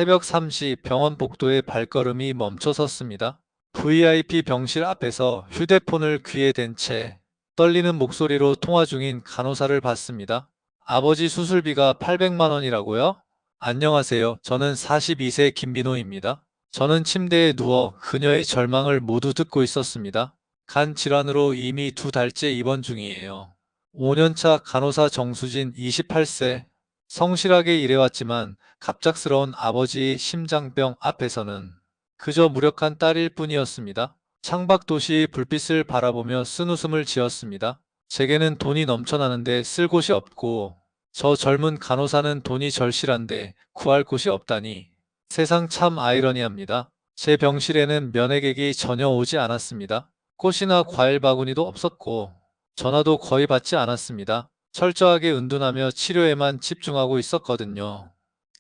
새벽 3시 병원 복도에 발걸음이 멈춰섰습니다. VIP 병실 앞에서 휴대폰을 귀에 댄 채 떨리는 목소리로 통화 중인 간호사를 봤습니다. 아버지 수술비가 800만 원이라고요? 안녕하세요. 저는 42세 김민호입니다. 저는 침대에 누워 그녀의 절망을 모두 듣고 있었습니다. 간 질환으로 이미 2달째 입원 중이에요. 5년차 간호사 정수진 28세. 성실하게 일해왔지만 갑작스러운 아버지의 심장병 앞에서는 그저 무력한 딸일 뿐이었습니다. 창밖 도시의 불빛을 바라보며 쓴웃음을 지었습니다. 제게는 돈이 넘쳐나는데 쓸 곳이 없고 저 젊은 간호사는 돈이 절실한데 구할 곳이 없다니. 세상 참 아이러니합니다. 제 병실에는 면회객이 전혀 오지 않았습니다. 꽃이나 과일 바구니도 없었고 전화도 거의 받지 않았습니다. 철저하게 은둔하며 치료에만 집중하고 있었거든요.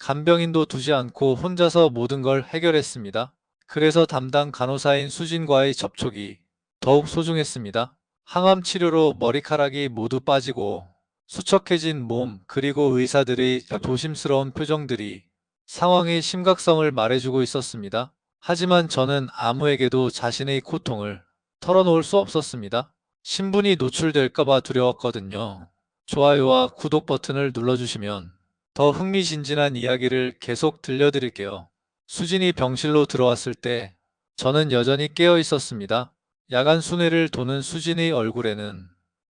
간병인도 두지 않고 혼자서 모든 걸 해결했습니다. 그래서 담당 간호사인 수진과의 접촉이 더욱 소중했습니다. 항암 치료로 머리카락이 모두 빠지고 수척해진 몸, 그리고 의사들의 조심스러운 표정들이 상황의 심각성을 말해주고 있었습니다. 하지만 저는 아무에게도 자신의 고통을 털어놓을 수 없었습니다. 신분이 노출될까봐 두려웠거든요. 좋아요와 구독 버튼을 눌러주시면 더 흥미진진한 이야기를 계속 들려드릴게요. 수진이 병실로 들어왔을 때 저는 여전히 깨어 있었습니다. 야간 순회를 도는 수진의 얼굴에는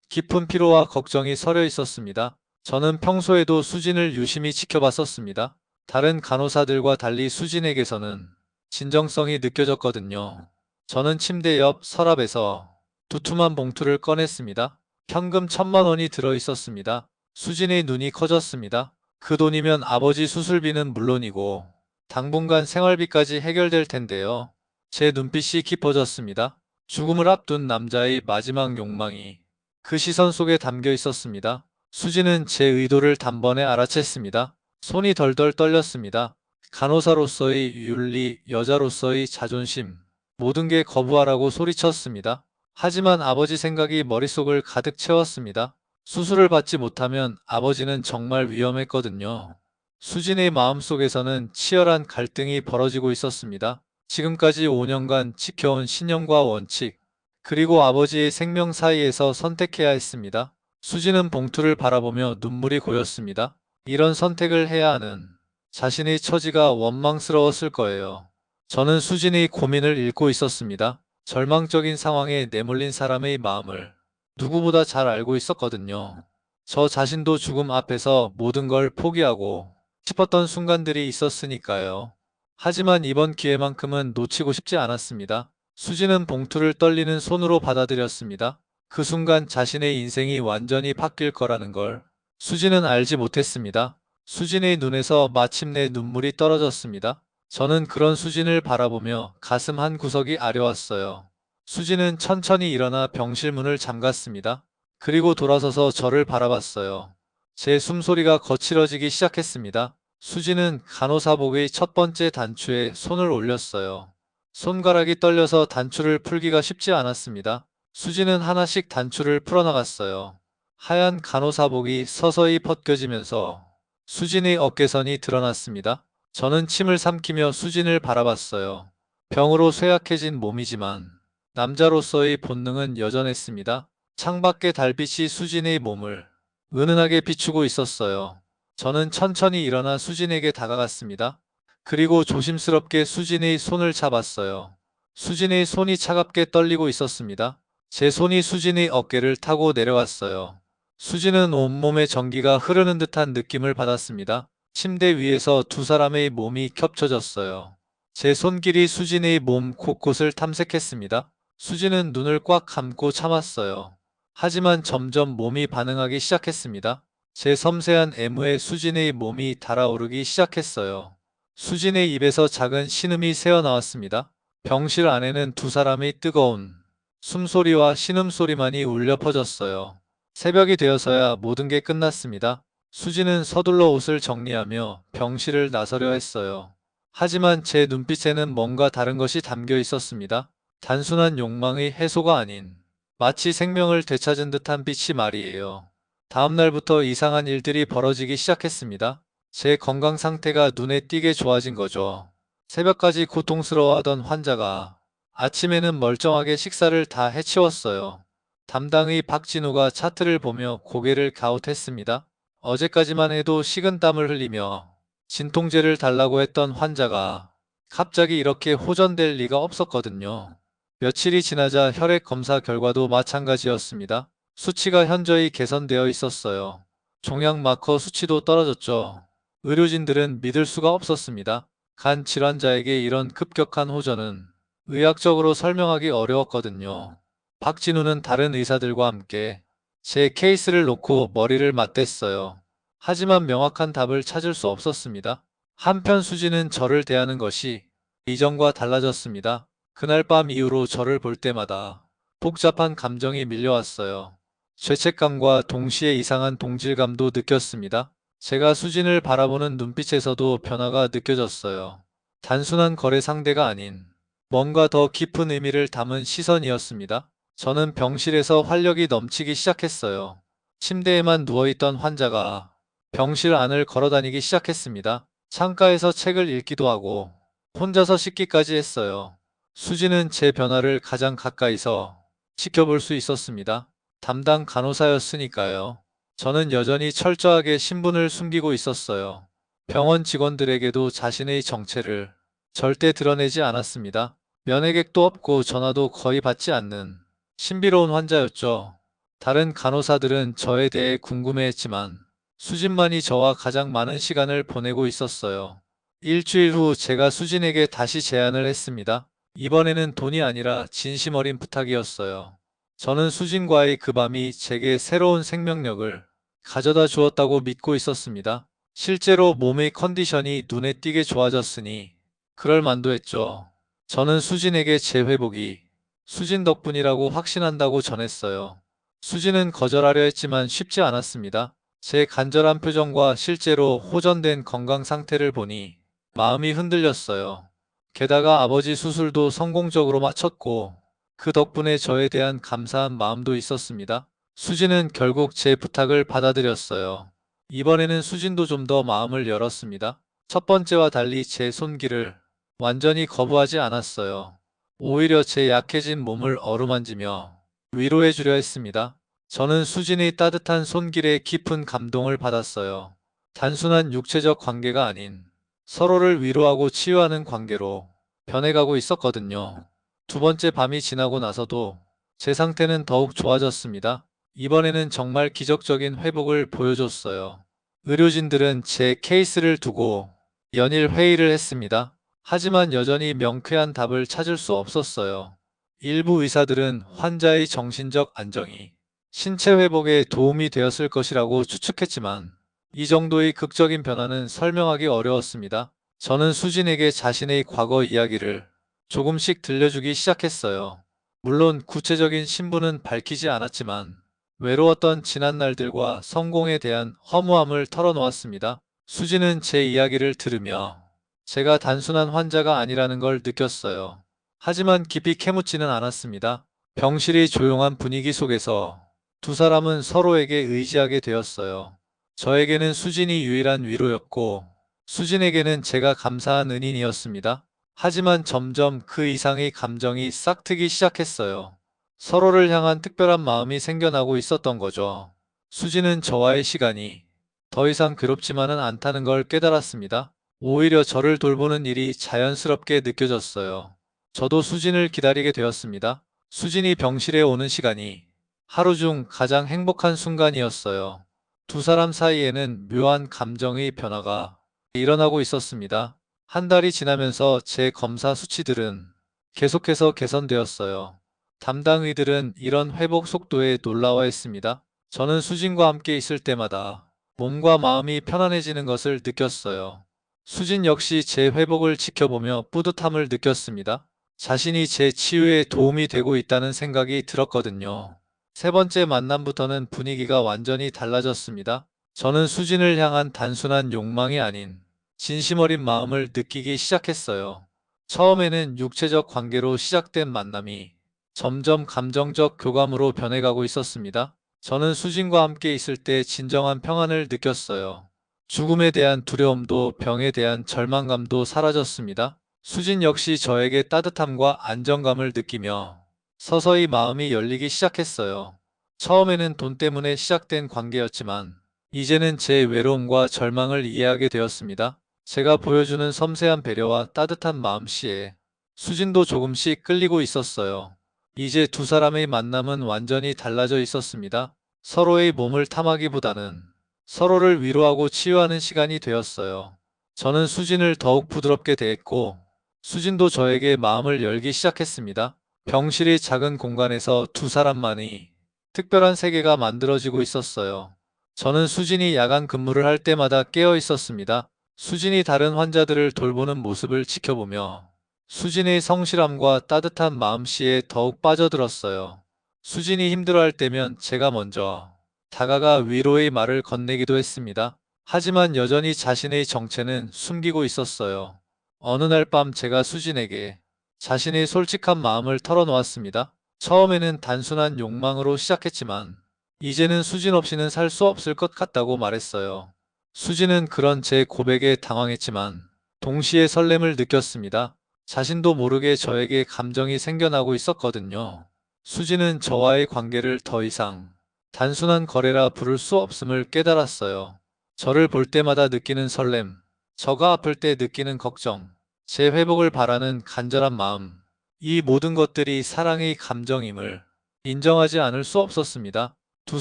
깊은 피로와 걱정이 서려 있었습니다. 저는 평소에도 수진을 유심히 지켜봤었습니다. 다른 간호사들과 달리 수진에게서는 진정성이 느껴졌거든요. 저는 침대 옆 서랍에서 두툼한 봉투를 꺼냈습니다. 현금 1,000만 원이 들어 있었습니다. 수진의 눈이 커졌습니다. 그 돈이면 아버지 수술비는 물론이고 당분간 생활비까지 해결될 텐데요. 제 눈빛이 깊어졌습니다. 죽음을 앞둔 남자의 마지막 욕망이 그 시선 속에 담겨 있었습니다. 수진은 제 의도를 단번에 알아챘습니다. 손이 덜덜 떨렸습니다. 간호사로서의 윤리, 여자로서의 자존심, 모든 게 거부하라고 소리쳤습니다. 하지만 아버지 생각이 머릿속을 가득 채웠습니다. 수술을 받지 못하면 아버지는 정말 위험했거든요. 수진의 마음속에서는 치열한 갈등이 벌어지고 있었습니다. 지금까지 5년간 지켜온 신념과 원칙, 그리고 아버지의 생명 사이에서 선택해야 했습니다. 수진은 봉투를 바라보며 눈물이 고였습니다. 이런 선택을 해야 하는 자신의 처지가 원망스러웠을 거예요. 저는 수진의 고민을 읽고 있었습니다. 절망적인 상황에 내몰린 사람의 마음을 누구보다 잘 알고 있었거든요. 저 자신도 죽음 앞에서 모든 걸 포기하고 싶었던 순간들이 있었으니까요. 하지만 이번 기회만큼은 놓치고 싶지 않았습니다. 수진은 봉투를 떨리는 손으로 받아들였습니다. 그 순간 자신의 인생이 완전히 바뀔 거라는 걸 수진은 알지 못했습니다. 수진의 눈에서 마침내 눈물이 떨어졌습니다. 저는 그런 수진을 바라보며 가슴 한 구석이 아려왔어요. 수진은 천천히 일어나 병실 문을 잠갔습니다. 그리고 돌아서서 저를 바라봤어요. 제 숨소리가 거칠어지기 시작했습니다. 수진은 간호사복의 첫 번째 단추에 손을 올렸어요. 손가락이 떨려서 단추를 풀기가 쉽지 않았습니다. 수진은 하나씩 단추를 풀어나갔어요. 하얀 간호사복이 서서히 벗겨지면서 수진의 어깨선이 드러났습니다. 저는 침을 삼키며 수진을 바라봤어요. 병으로 쇠약해진 몸이지만 남자로서의 본능은 여전했습니다. 창밖의 달빛이 수진의 몸을 은은하게 비추고 있었어요. 저는 천천히 일어나 수진에게 다가갔습니다. 그리고 조심스럽게 수진의 손을 잡았어요. 수진의 손이 차갑게 떨리고 있었습니다. 제 손이 수진의 어깨를 타고 내려왔어요. 수진은 온몸에 전기가 흐르는 듯한 느낌을 받았습니다. 침대 위에서 두 사람의 몸이 겹쳐졌어요. 제 손길이 수진의 몸 곳곳을 탐색했습니다. 수진은 눈을 꽉 감고 참았어요. 하지만 점점 몸이 반응하기 시작했습니다. 제 섬세한 애무에 수진의 몸이 달아오르기 시작했어요. 수진의 입에서 작은 신음이 새어나왔습니다. 병실 안에는 두 사람의 뜨거운 숨소리와 신음소리만이 울려 퍼졌어요. 새벽이 되어서야 모든 게 끝났습니다. 수진은 서둘러 옷을 정리하며 병실을 나서려 했어요. 하지만 제 눈빛에는 뭔가 다른 것이 담겨 있었습니다. 단순한 욕망의 해소가 아닌 마치 생명을 되찾은 듯한 빛이 말이에요. 다음 날부터 이상한 일들이 벌어지기 시작했습니다. 제 건강 상태가 눈에 띄게 좋아진 거죠. 새벽까지 고통스러워하던 환자가 아침에는 멀쩡하게 식사를 다 해치웠어요. 담당의 박진우가 차트를 보며 고개를 갸웃했습니다. 어제까지만 해도 식은땀을 흘리며 진통제를 달라고 했던 환자가 갑자기 이렇게 호전될 리가 없었거든요. 며칠이 지나자 혈액 검사 결과도 마찬가지였습니다. 수치가 현저히 개선되어 있었어요. 종양 마커 수치도 떨어졌죠. 의료진들은 믿을 수가 없었습니다. 간 질환자에게 이런 급격한 호전은 의학적으로 설명하기 어려웠거든요. 박진우는 다른 의사들과 함께 제 케이스를 놓고 머리를 맞댔어요. 하지만 명확한 답을 찾을 수 없었습니다. 한편 수지는 저를 대하는 것이 이전과 달라졌습니다. 그날 밤 이후로 저를 볼 때마다 복잡한 감정이 밀려왔어요. 죄책감과 동시에 이상한 동질감도 느꼈습니다. 제가 수진을 바라보는 눈빛에서도 변화가 느껴졌어요. 단순한 거래 상대가 아닌 뭔가 더 깊은 의미를 담은 시선이었습니다. 저는 병실에서 활력이 넘치기 시작했어요. 침대에만 누워있던 환자가 병실 안을 걸어다니기 시작했습니다. 창가에서 책을 읽기도 하고 혼자서 씻기까지 했어요. 수지는 제 변화를 가장 가까이서 지켜볼 수 있었습니다. 담당 간호사였으니까요. 저는 여전히 철저하게 신분을 숨기고 있었어요. 병원 직원들에게도 자신의 정체를 절대 드러내지 않았습니다. 면회객도 없고 전화도 거의 받지 않는 신비로운 환자였죠. 다른 간호사들은 저에 대해 궁금해했지만 수진만이 저와 가장 많은 시간을 보내고 있었어요. 일주일 후 제가 수진에게 다시 제안을 했습니다. 이번에는 돈이 아니라 진심 어린 부탁이었어요. 저는 수진과의 그 밤이 제게 새로운 생명력을 가져다 주었다고 믿고 있었습니다. 실제로 몸의 컨디션이 눈에 띄게 좋아졌으니 그럴 만도 했죠. 저는 수진에게 제 회복이 수진 덕분이라고 확신한다고 전했어요. 수진은 거절하려 했지만 쉽지 않았습니다. 제 간절한 표정과 실제로 호전된 건강 상태를 보니 마음이 흔들렸어요. 게다가 아버지 수술도 성공적으로 마쳤고 그 덕분에 저에 대한 감사한 마음도 있었습니다. 수진은 결국 제 부탁을 받아들였어요. 이번에는 수진도 좀 더 마음을 열었습니다. 첫 번째와 달리 제 손길을 완전히 거부하지 않았어요. 오히려 제 약해진 몸을 어루만지며 위로해 주려 했습니다. 저는 수진의 따뜻한 손길에 깊은 감동을 받았어요. 단순한 육체적 관계가 아닌 서로를 위로하고 치유하는 관계로 변해가고 있었거든요. 두 번째 밤이 지나고 나서도 제 상태는 더욱 좋아졌습니다. 이번에는 정말 기적적인 회복을 보여줬어요. 의료진들은 제 케이스를 두고 연일 회의를 했습니다. 하지만 여전히 명쾌한 답을 찾을 수 없었어요. 일부 의사들은 환자의 정신적 안정이 신체 회복에 도움이 되었을 것이라고 추측했지만 이 정도의 극적인 변화는 설명하기 어려웠습니다. 저는 수진에게 자신의 과거 이야기를 조금씩 들려주기 시작했어요. 물론 구체적인 신분은 밝히지 않았지만 외로웠던 지난 날들과 성공에 대한 허무함을 털어놓았습니다. 수진은 제 이야기를 들으며 제가 단순한 환자가 아니라는 걸 느꼈어요. 하지만 깊이 캐묻지는 않았습니다. 병실이 조용한 분위기 속에서 두 사람은 서로에게 의지하게 되었어요. 저에게는 수진이 유일한 위로였고 수진에게는 제가 감사한 은인이었습니다. 하지만 점점 그 이상의 감정이 싹트기 시작했어요. 서로를 향한 특별한 마음이 생겨나고 있었던 거죠. 수진은 저와의 시간이 더 이상 괴롭지만은 않다는 걸 깨달았습니다. 오히려 저를 돌보는 일이 자연스럽게 느껴졌어요. 저도 수진을 기다리게 되었습니다. 수진이 병실에 오는 시간이 하루 중 가장 행복한 순간이었어요. 두 사람 사이에는 묘한 감정의 변화가 일어나고 있었습니다. 한 달이 지나면서 제 검사 수치들은 계속해서 개선되었어요. 담당의들은 이런 회복 속도에 놀라워했습니다. 저는 수진과 함께 있을 때마다 몸과 마음이 편안해지는 것을 느꼈어요. 수진 역시 제 회복을 지켜보며 뿌듯함을 느꼈습니다. 자신이 제 치유에 도움이 되고 있다는 생각이 들었거든요. 세 번째 만남부터는 분위기가 완전히 달라졌습니다. 저는 수진을 향한 단순한 욕망이 아닌 진심 어린 마음을 느끼기 시작했어요. 처음에는 육체적 관계로 시작된 만남이 점점 감정적 교감으로 변해가고 있었습니다. 저는 수진과 함께 있을 때 진정한 평안을 느꼈어요. 죽음에 대한 두려움도 병에 대한 절망감도 사라졌습니다. 수진 역시 저에게 따뜻함과 안정감을 느끼며 서서히 마음이 열리기 시작했어요. 처음에는 돈 때문에 시작된 관계였지만 이제는 제 외로움과 절망을 이해하게 되었습니다. 제가 보여주는 섬세한 배려와 따뜻한 마음씨에 수진도 조금씩 끌리고 있었어요. 이제 두 사람의 만남은 완전히 달라져 있었습니다. 서로의 몸을 탐하기보다는 서로를 위로하고 치유하는 시간이 되었어요. 저는 수진을 더욱 부드럽게 대했고 수진도 저에게 마음을 열기 시작했습니다. 병실의 작은 공간에서 두 사람만이 특별한 세계가 만들어지고 있었어요. 저는 수진이 야간 근무를 할 때마다 깨어 있었습니다. 수진이 다른 환자들을 돌보는 모습을 지켜보며 수진의 성실함과 따뜻한 마음씨에 더욱 빠져들었어요. 수진이 힘들어할 때면 제가 먼저 다가가 위로의 말을 건네기도 했습니다. 하지만 여전히 자신의 정체는 숨기고 있었어요. 어느 날 밤 제가 수진에게 자신의 솔직한 마음을 털어놓았습니다. 처음에는 단순한 욕망으로 시작했지만 이제는 수진 없이는 살 수 없을 것 같다고 말했어요. 수진은 그런 제 고백에 당황했지만 동시에 설렘을 느꼈습니다. 자신도 모르게 저에게 감정이 생겨나고 있었거든요. 수진은 저와의 관계를 더 이상 단순한 거래라 부를 수 없음을 깨달았어요. 저를 볼 때마다 느끼는 설렘, 저가 아플 때 느끼는 걱정, 제 회복을 바라는 간절한 마음, 이 모든 것들이 사랑의 감정임을 인정하지 않을 수 없었습니다. 두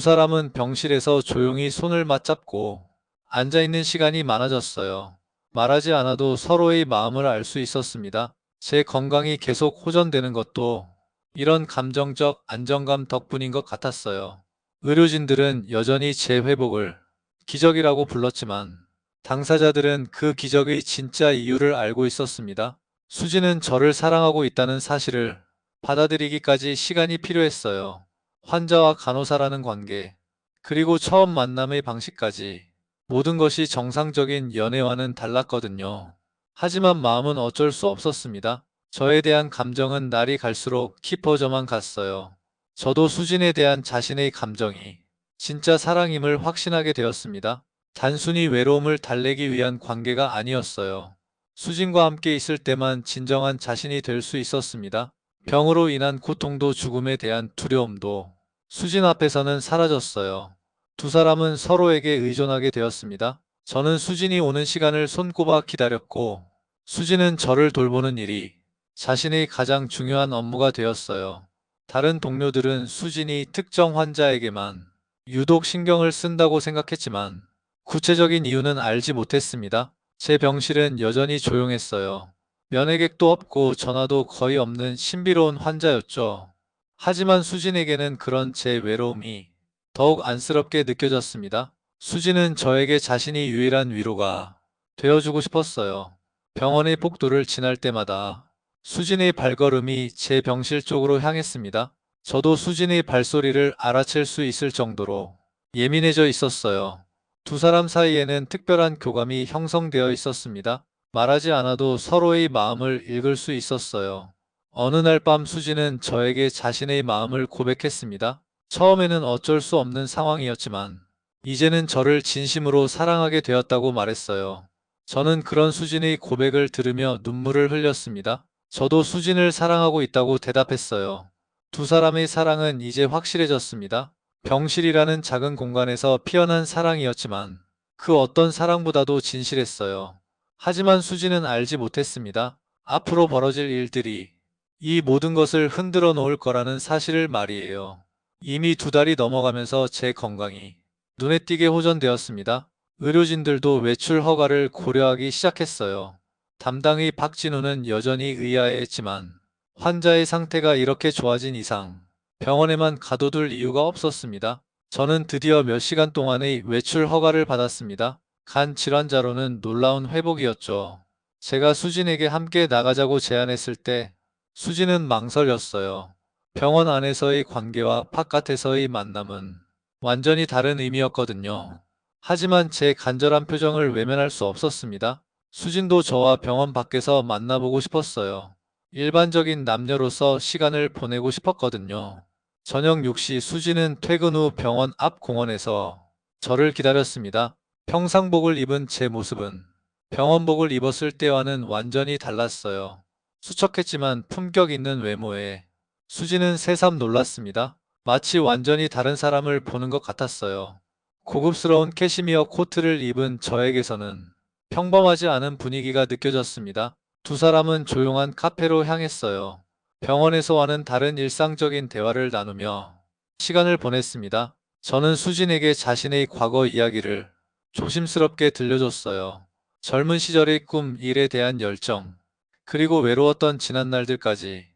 사람은 병실에서 조용히 손을 맞잡고 앉아있는 시간이 많아졌어요. 말하지 않아도 서로의 마음을 알 수 있었습니다. 제 건강이 계속 호전되는 것도 이런 감정적 안정감 덕분인 것 같았어요. 의료진들은 여전히 제 회복을 기적이라고 불렀지만 당사자들은 그 기적의 진짜 이유를 알고 있었습니다. 수지는 저를 사랑하고 있다는 사실을 받아들이기까지 시간이 필요했어요. 환자와 간호사라는 관계, 그리고 처음 만남의 방식까지 모든 것이 정상적인 연애와는 달랐거든요. 하지만 마음은 어쩔 수 없었습니다. 저에 대한 감정은 날이 갈수록 깊어져만 갔어요. 저도 수진에 대한 자신의 감정이 진짜 사랑임을 확신하게 되었습니다. 단순히 외로움을 달래기 위한 관계가 아니었어요. 수진과 함께 있을 때만 진정한 자신이 될 수 있었습니다. 병으로 인한 고통도 죽음에 대한 두려움도 수진 앞에서는 사라졌어요. 두 사람은 서로에게 의존하게 되었습니다. 저는 수진이 오는 시간을 손꼽아 기다렸고 수진은 저를 돌보는 일이 자신의 가장 중요한 업무가 되었어요. 다른 동료들은 수진이 특정 환자에게만 유독 신경을 쓴다고 생각했지만 구체적인 이유는 알지 못했습니다. 제 병실은 여전히 조용했어요. 면회객도 없고 전화도 거의 없는 신비로운 환자였죠. 하지만 수진에게는 그런 제 외로움이 더욱 안쓰럽게 느껴졌습니다. 수진은 저에게 자신이 유일한 위로가 되어주고 싶었어요. 병원의 복도를 지날 때마다 수진의 발걸음이 제 병실 쪽으로 향했습니다. 저도 수진의 발소리를 알아챌 수 있을 정도로 예민해져 있었어요. 두 사람 사이에는 특별한 교감이 형성되어 있었습니다. 말하지 않아도 서로의 마음을 읽을 수 있었어요. 어느 날 밤 수진은 저에게 자신의 마음을 고백했습니다. 처음에는 어쩔 수 없는 상황이었지만 이제는 저를 진심으로 사랑하게 되었다고 말했어요. 저는 그런 수진의 고백을 들으며 눈물을 흘렸습니다. 저도 수진을 사랑하고 있다고 대답했어요. 두 사람의 사랑은 이제 확실해졌습니다. 병실이라는 작은 공간에서 피어난 사랑이었지만 그 어떤 사랑보다도 진실했어요. 하지만 수지는 알지 못했습니다. 앞으로 벌어질 일들이 이 모든 것을 흔들어 놓을 거라는 사실을 말이에요. 이미 두 달이 넘어가면서 제 건강이 눈에 띄게 호전되었습니다. 의료진들도 외출 허가를 고려하기 시작했어요. 담당의 박진우는 여전히 의아해했지만 환자의 상태가 이렇게 좋아진 이상 병원에만 가둬둘 이유가 없었습니다. 저는 드디어 몇 시간 동안의 외출 허가를 받았습니다. 간 질환자로는 놀라운 회복이었죠. 제가 수진에게 함께 나가자고 제안했을 때 수진은 망설였어요. 병원 안에서의 관계와 바깥에서의 만남은 완전히 다른 의미였거든요. 하지만 제 간절한 표정을 외면할 수 없었습니다. 수진도 저와 병원 밖에서 만나보고 싶었어요. 일반적인 남녀로서 시간을 보내고 싶었거든요. 저녁 6시 수진은 퇴근 후 병원 앞 공원에서 저를 기다렸습니다. 평상복을 입은 제 모습은 병원복을 입었을 때와는 완전히 달랐어요. 수척했지만 품격 있는 외모에 수지는 새삼 놀랐습니다. 마치 완전히 다른 사람을 보는 것 같았어요. 고급스러운 캐시미어 코트를 입은 저에게서는 평범하지 않은 분위기가 느껴졌습니다. 두 사람은 조용한 카페로 향했어요. 병원에서와는 다른 일상적인 대화를 나누며 시간을 보냈습니다. 저는 수진에게 자신의 과거 이야기를 조심스럽게 들려줬어요. 젊은 시절의 꿈, 일에 대한 열정, 그리고 외로웠던 지난 날들까지.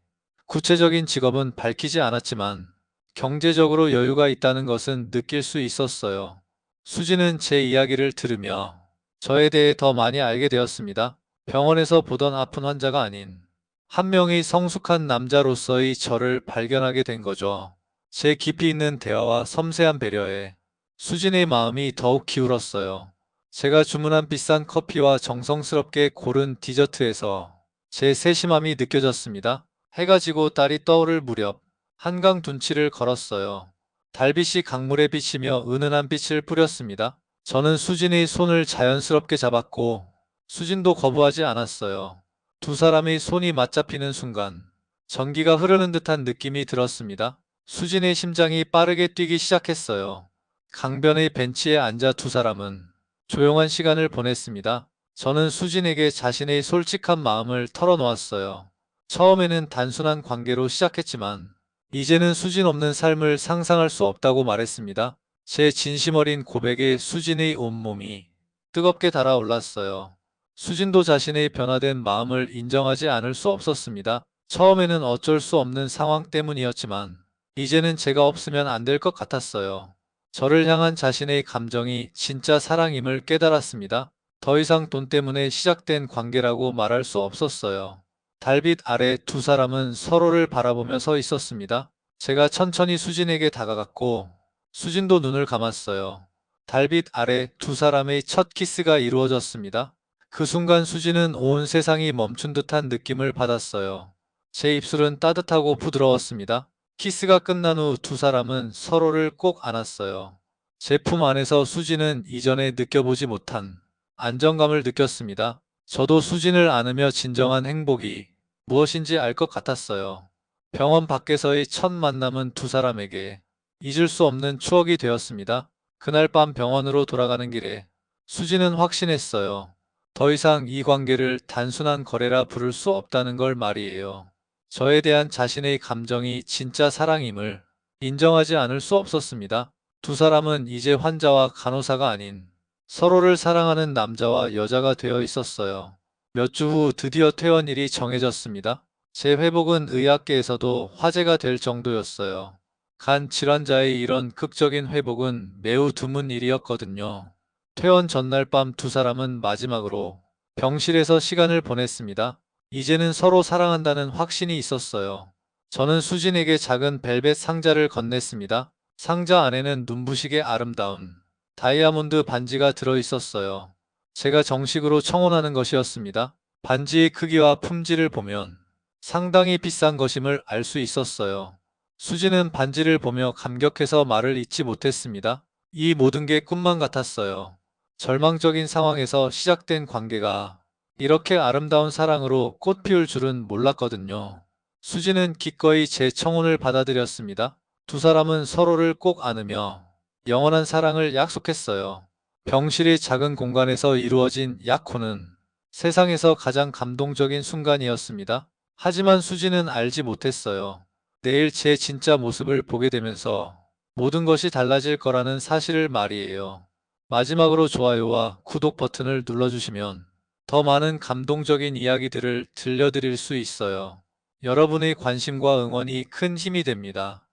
구체적인 직업은 밝히지 않았지만 경제적으로 여유가 있다는 것은 느낄 수 있었어요. 수지는 제 이야기를 들으며 저에 대해 더 많이 알게 되었습니다. 병원에서 보던 아픈 환자가 아닌 한 명의 성숙한 남자로서의 저를 발견하게 된 거죠. 제 깊이 있는 대화와 섬세한 배려에 수진의 마음이 더욱 기울었어요. 제가 주문한 비싼 커피와 정성스럽게 고른 디저트에서 제 세심함이 느껴졌습니다. 해가 지고 달이 떠오를 무렵 한강 둔치를 걸었어요. 달빛이 강물에 비치며 은은한 빛을 뿌렸습니다. 저는 수진의 손을 자연스럽게 잡았고 수진도 거부하지 않았어요. 두 사람의 손이 맞잡히는 순간 전기가 흐르는 듯한 느낌이 들었습니다. 수진의 심장이 빠르게 뛰기 시작했어요. 강변의 벤치에 앉아 두 사람은 조용한 시간을 보냈습니다. 저는 수진에게 자신의 솔직한 마음을 털어놓았어요. 처음에는 단순한 관계로 시작했지만 이제는 수진 없는 삶을 상상할 수 없다고 말했습니다. 제 진심 어린 고백에 수진의 온몸이 뜨겁게 달아올랐어요. 수진도 자신의 변화된 마음을 인정하지 않을 수 없었습니다. 처음에는 어쩔 수 없는 상황 때문이었지만 이제는 제가 없으면 안 될 것 같았어요. 저를 향한 자신의 감정이 진짜 사랑임을 깨달았습니다. 더 이상 돈 때문에 시작된 관계라고 말할 수 없었어요. 달빛 아래 두 사람은 서로를 바라보며 서 있었습니다. 제가 천천히 수진에게 다가갔고 수진도 눈을 감았어요. 달빛 아래 두 사람의 첫 키스가 이루어졌습니다. 그 순간 수진은 온 세상이 멈춘 듯한 느낌을 받았어요. 제 입술은 따뜻하고 부드러웠습니다. 키스가 끝난 후 두 사람은 서로를 꼭 안았어요. 제 품 안에서 수진은 이전에 느껴보지 못한 안정감을 느꼈습니다. 저도 수진을 안으며 진정한 행복이 무엇인지 알 것 같았어요. 병원 밖에서의 첫 만남은 두 사람에게 잊을 수 없는 추억이 되었습니다. 그날 밤 병원으로 돌아가는 길에 수진은 확신했어요. 더 이상 이 관계를 단순한 거래라 부를 수 없다는 걸 말이에요. 저에 대한 자신의 감정이 진짜 사랑임을 인정하지 않을 수 없었습니다. 두 사람은 이제 환자와 간호사가 아닌 서로를 사랑하는 남자와 여자가 되어 있었어요. 몇 주 후 드디어 퇴원일이 정해졌습니다. 제 회복은 의학계에서도 화제가 될 정도였어요. 간 질환자의 이런 극적인 회복은 매우 드문 일이었거든요. 퇴원 전날 밤 두 사람은 마지막으로 병실에서 시간을 보냈습니다. 이제는 서로 사랑한다는 확신이 있었어요. 저는 수진에게 작은 벨벳 상자를 건넸습니다. 상자 안에는 눈부시게 아름다운 다이아몬드 반지가 들어있었어요. 제가 정식으로 청혼하는 것이었습니다. 반지의 크기와 품질을 보면 상당히 비싼 것임을 알 수 있었어요. 수지는 반지를 보며 감격해서 말을 잇지 못했습니다. 이 모든 게 꿈만 같았어요. 절망적인 상황에서 시작된 관계가 이렇게 아름다운 사랑으로 꽃피울 줄은 몰랐거든요. 수지는 기꺼이 제 청혼을 받아들였습니다. 두 사람은 서로를 꼭 안으며 영원한 사랑을 약속했어요. 병실의 작은 공간에서 이루어진 약혼은 세상에서 가장 감동적인 순간이었습니다. 하지만 수지는 알지 못했어요. 내일 제 진짜 모습을 보게 되면서 모든 것이 달라질 거라는 사실을 말이에요. 마지막으로 좋아요와 구독 버튼을 눌러주시면 더 많은 감동적인 이야기들을 들려드릴 수 있어요. 여러분의 관심과 응원이 큰 힘이 됩니다.